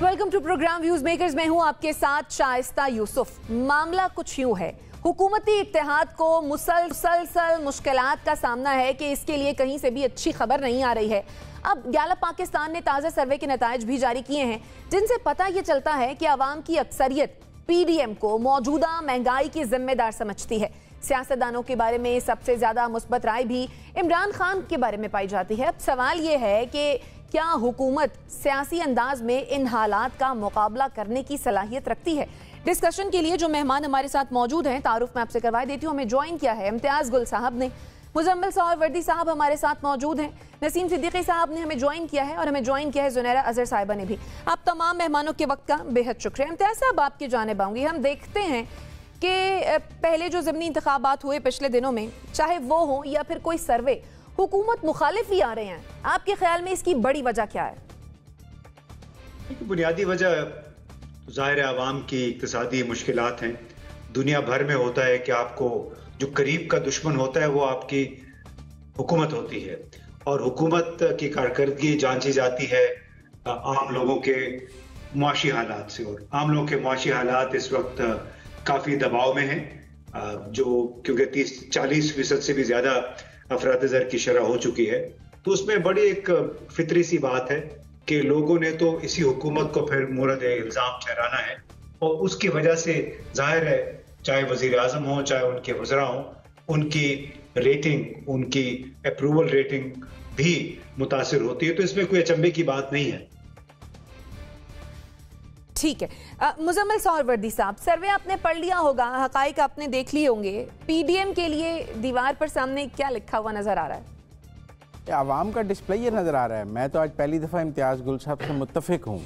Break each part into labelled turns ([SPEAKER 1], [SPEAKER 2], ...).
[SPEAKER 1] Welcome to program views makers. मैं हूं आपके साथ शाइस्ता यूसुफ। मामला कुछ यूं है, हुकूमती इत्तेहाद को मुसलसल मुश्किलात का सामना है कि इसके लिए कहीं से भी अच्छी खबर नहीं आ रही है। अब गैलप पाकिस्तान ने ताज़ा सर्वे के नताइज भी जारी किए हैं, जिनसे पता ये चलता है कि अवाम की अक्सरियत पीडीएम को मौजूदा महंगाई की जिम्मेदार समझती है। सियासतदानों के बारे में सबसे ज्यादा मुस्बत राय भी इमरान खान के बारे में पाई जाती है। अब सवाल ये है कि क्या हुकूमत सियासी अंदाज में इन हालात का मुकाबला करने की सलाहियत रखती है? डिस्कशन के लिए जो मेहमान हमारे साथ मौजूद हैं, तारुफ मैं आपसे करवा देती हूँ। हमें ज्वाइन किया है इम्तियाज गुल साहब ने, मुजम्मिल सहरवर्दी साहब हमारे साथ मौजूद हैं, नसीम सिद्दीकी साहब ने हमें ज्वाइन किया है और हमें ज्वाइन किया है जुनैरा अजहर साहिबा ने भी। आप तमाम मेहमानों के वक्त का बेहद शुक्रिया। इम्तियाज साहब, आपकी जानिब आऊंगी। हम देखते हैं कि पहले जो ज़मीनी इंतखाबात हुए पिछले दिनों में, चाहे वो हो या फिर कोई सर्वे, हुकूमत मुखालिफ ही आ रहे हैं। आपके ख्याल में इसकी बड़ी वजह क्या है?
[SPEAKER 2] बुनियादी वजह ज़ाहिर आवाम की इक्तिसादी मुश्किलात हैं। दुनिया भर में होता है कि आपको जो करीब का दुश्मन होता है वो आपकी हुकूमत होती है, और हुकूमत की कारकर्दगी जांची जाती है आम लोगों के मुआशी हालात से। और आम लोगों के मुआशी हालात इस वक्त काफ़ी दबाव में हैं, जो क्योंकि 30-40% से भी ज़्यादा अफराद-ए-ज़र की शरह हो चुकी है। तो उसमें बड़ी एक फितरी सी बात है कि लोगों ने तो इसी हुकूमत को फिर मोरद इल्ज़ाम ठहराना है, और उसकी वजह से जाहिर है चाहे वज़ीर आज़म हो चाहे उनके वज़रा हों, उनकी रेटिंग, उनकी अप्रूवल रेटिंग भी मुतासिर होती है। तो इसमें कोई अचंभे की बात नहीं है।
[SPEAKER 1] ठीक है, मुजम्मिल सहरवर्दी साहब, सर्वे आपने पढ़ लिया होगा, हकाइक आपने देख लिए होंगे। पीडीएम के लिए दीवार पर सामने क्या लिखा हुआ नजर आ रहा है?
[SPEAKER 3] आवाम का डिस्प्ले ये नज़र आ रहा है। मैं तो आज पहली दफ़ा इम्तियाज़ गुल साहब से मुत्तफ़िक हूँ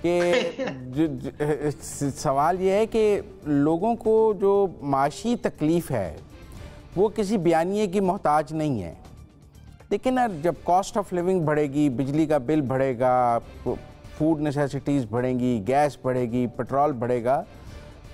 [SPEAKER 3] कि सवाल ये है कि लोगों को जो माशी तकलीफ़ है वो किसी बयानिए की मोहताज नहीं है। लेकिन जब कॉस्ट ऑफ लिविंग बढ़ेगी, बिजली का बिल बढ़ेगा, फूड नेसेसिटीज़ बढ़ेंगी, गैस बढ़ेगी, पेट्रोल बढ़ेगा,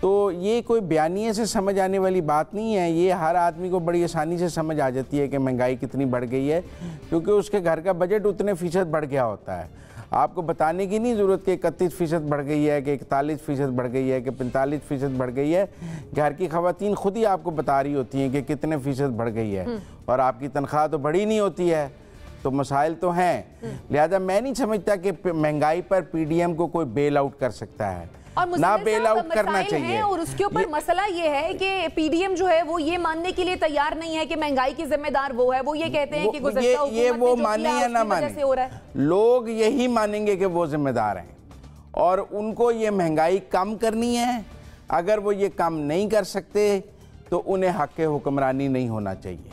[SPEAKER 3] तो ये कोई बयानिए से समझ आने वाली बात नहीं है। ये हर आदमी को बड़ी आसानी से समझ आ जाती है कि महंगाई कितनी बढ़ गई है, क्योंकि उसके घर का बजट उतने फ़ीसद बढ़ गया होता है। आपको बताने की नहीं ज़रूरत कि 31% बढ़ गई है, कि 41% बढ़ गई है, कि 45% बढ़ गई है। घर की ख़वातीन खुद ही आपको बता रही होती हैं कि कितने फ़ीसद बढ़ गई है, और आपकी तनख्वाह तो बढ़ी नहीं होती है। तो मसाइल तो हैं। लिहाजा मैं नहीं समझता कि महंगाई पर पीडीएम को कोई बेल आउट कर सकता है,
[SPEAKER 1] और
[SPEAKER 3] ना बेल आउट करना चाहिए।
[SPEAKER 1] और उसके ऊपर मसला ये है कि पीडीएम जो है वो ये मानने के लिए तैयार नहीं है कि महंगाई की जिम्मेदार वो है। वो ये कहते हैं कि
[SPEAKER 3] ये वो माने या ना माने, लोग यही मानेंगे कि वो जिम्मेदार हैं और उनको ये महंगाई कम करनी है। अगर वो ये कम नहीं कर सकते तो उन्हें हक़ हुक्मरानी नहीं होना चाहिए।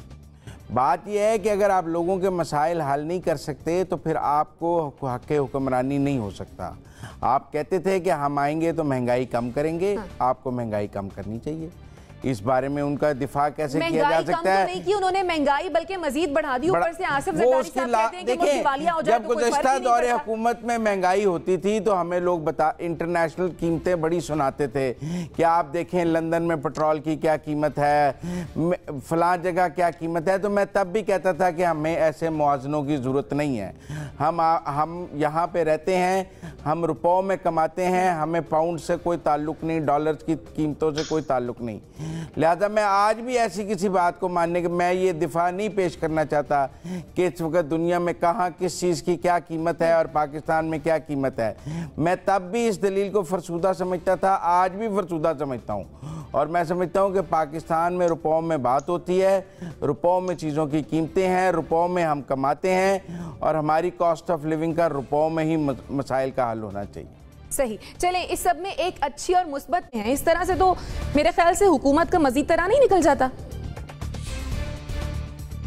[SPEAKER 3] बात यह है कि अगर आप लोगों के मसाइल हल नहीं कर सकते तो फिर आपको हक़ हुक्मरानी नहीं हो सकता। आप कहते थे कि हम आएंगे तो महंगाई कम करेंगे। आपको महंगाई कम करनी चाहिए। इस बारे में उनका दिफा कैसे किया जा सकता है?
[SPEAKER 1] नहीं की उन्होंने महंगाई बल्कि मजीद बढ़ा दी। ऊपर से आसिफ ज़रदारी साहब कहते हैं कि दिवालिया हो जाए
[SPEAKER 3] जब गुज़श्ता दौरे हुकूमत में महंगाई होती थी तो हमें लोग इंटरनेशनल कीमतें बड़ी सुनाते थे कि आप देखें लंदन में पेट्रोल की क्या कीमत है, फलां जगह क्या कीमत है। तो मैं तब भी कहता था कि हमें ऐसे मुआवजनों की ज़रूरत नहीं है। हम यहाँ पे रहते हैं, हम रुपयों में कमाते हैं, हमें पाउंड से कोई ताल्लुक़ नहीं, डॉलर की कीमतों से कोई ताल्लुक़ नहीं। लिहाजा मैं आज भी ऐसी किसी बात को मानने के मैं ये दिफा नहीं पेश करना चाहता कि इस वक्त दुनिया में कहाँ किस चीज़ की क्या कीमत है और पाकिस्तान में क्या कीमत है। मैं तब भी इस दलील को फरसूदा समझता था, आज भी फरसूदा समझता हूँ। और मैं समझता हूँ कि पाकिस्तान में रुपयों में बात होती है, रुपयों में चीज़ों की कीमतें हैं, रुपयों में हम कमाते हैं, और हमारी कॉस्ट ऑफ लिविंग का रुपयों में ही मसाइल का हल होना चाहिए।
[SPEAKER 1] सही। चले, इस सब में एक अच्छी और मुस्बत है। इस तरह से तो मेरे ख्याल से हुकूमत का मजीद तरह नहीं निकल जाता।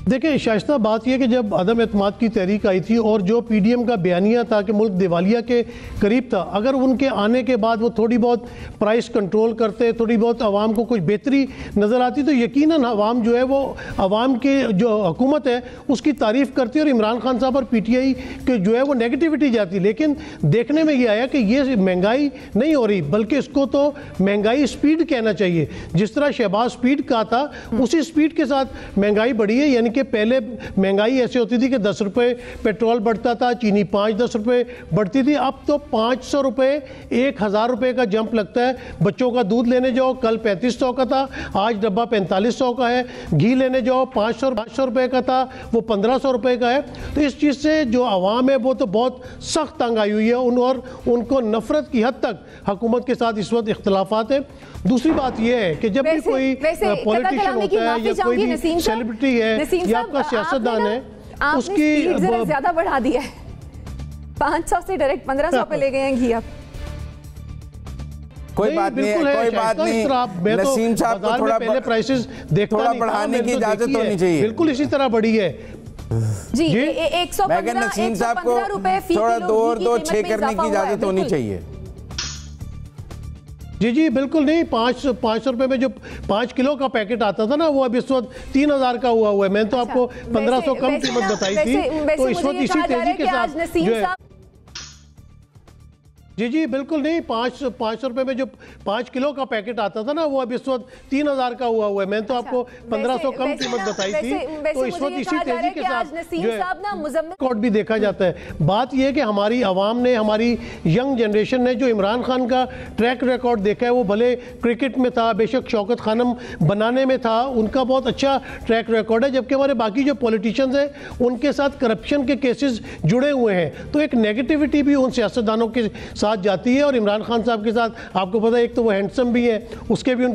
[SPEAKER 4] देखिए शाइस्ता, बात यह कि जब अदम एतमाद की तहरीक आई थी और जो पीडीएम का बयानिया था कि मुल्क दिवालिया के करीब था, अगर उनके आने के बाद वो थोड़ी बहुत प्राइस कंट्रोल करते, थोड़ी बहुत आवाम को कुछ बेहतरी नज़र आती, तो यकीनन आवाम जो है वो आवाम के जो हुकूमत है उसकी तारीफ़ करती है और इमरान खान साहब और पीटीआई के जो है वो नेगेटिविटी जाती। लेकिन देखने में ये आया कि ये महंगाई नहीं हो रही, बल्कि इसको तो महंगाई स्पीड कहना चाहिए। जिस तरह शहबाज स्पीड का था उसी स्पीड के साथ महंगाई बढ़ी है, यानी कि पहले महंगाई ऐसी होती थी कि 10 रुपये पेट्रोल बढ़ता था, चीनी 5-10 रुपये बढ़ती थी। अब तो 500 रुपये 1000 रुपये का जंप लगता है। बच्चों का दूध लेने जाओ, कल 3500 का था, आज डब्बा 4500 का है। घी लेने जाओ 500 रुपये का था, वो 1500 रुपये का है। तो इस चीज़ से जो आवाम है वो तो बहुत सख्त तंग आई हुई है और उनको नफरत की हद तक हुकूमत के साथ इस वक्त इख्तलाफात है। दूसरी बात यह है कि जब भी कोई पॉलिटिशियन होता है या कोई भी सेलिब्रिटी है या आपका सियासतदान है, उसकी
[SPEAKER 1] ज्यादा बढ़ा दिया है। 500 से डायरेक्ट 1500 पे ले गए हैं घी। अब
[SPEAKER 3] कोई बात नहीं, कोई बात नहीं। नसीम साहब को थोड़ा
[SPEAKER 4] पहले प्राइसेस थोड़ा
[SPEAKER 3] बढ़ाने की इजाजत होनी चाहिए।
[SPEAKER 4] बिल्कुल इसी तरह बढ़ी है
[SPEAKER 1] जी। 115 रुपए फी
[SPEAKER 3] थोड़ा 2 और 2 6 करने की इजाजत होनी चाहिए।
[SPEAKER 4] जी बिल्कुल नहीं। 500 रुपए में जो 5 किलो का पैकेट आता था ना, वो अब इस वक्त 3000 का हुआ है। मैंने तो आपको 1500 कम कीमत बताई थी। तो इस वक्त इसी तेजी के साथ जो है जी बिल्कुल नहीं। 500 रुपए में जो 5 किलो का पैकेट आता था ना, वो अब इस वक्त 3000 का हुआ है। मैंने तो आपको 1500 कम कीमत बताई थी। तो इस वक्त इसी तेजी के साथ रिकॉर्ड भी देखा जाता है। बात यह है कि हमारी आवाम ने, हमारी यंग जनरेशन ने जो इमरान खान का ट्रैक रिकॉर्ड देखा है, वो भले क्रिकेट में था, बेशक शौकत खानम बनाने में था, उनका बहुत अच्छा ट्रैक रिकॉर्ड है। जबकि हमारे बाकी जो पॉलिटिशियंस हैं, उनके साथ करप्शन के केसेस जुड़े हुए हैं। तो एक नेगेटिविटी भी उन सियासतदानों के साथ जाती है। और इमरान खान साहब के साथ आपको पता है, एक तो वो हैंडसम भी है, उसके भी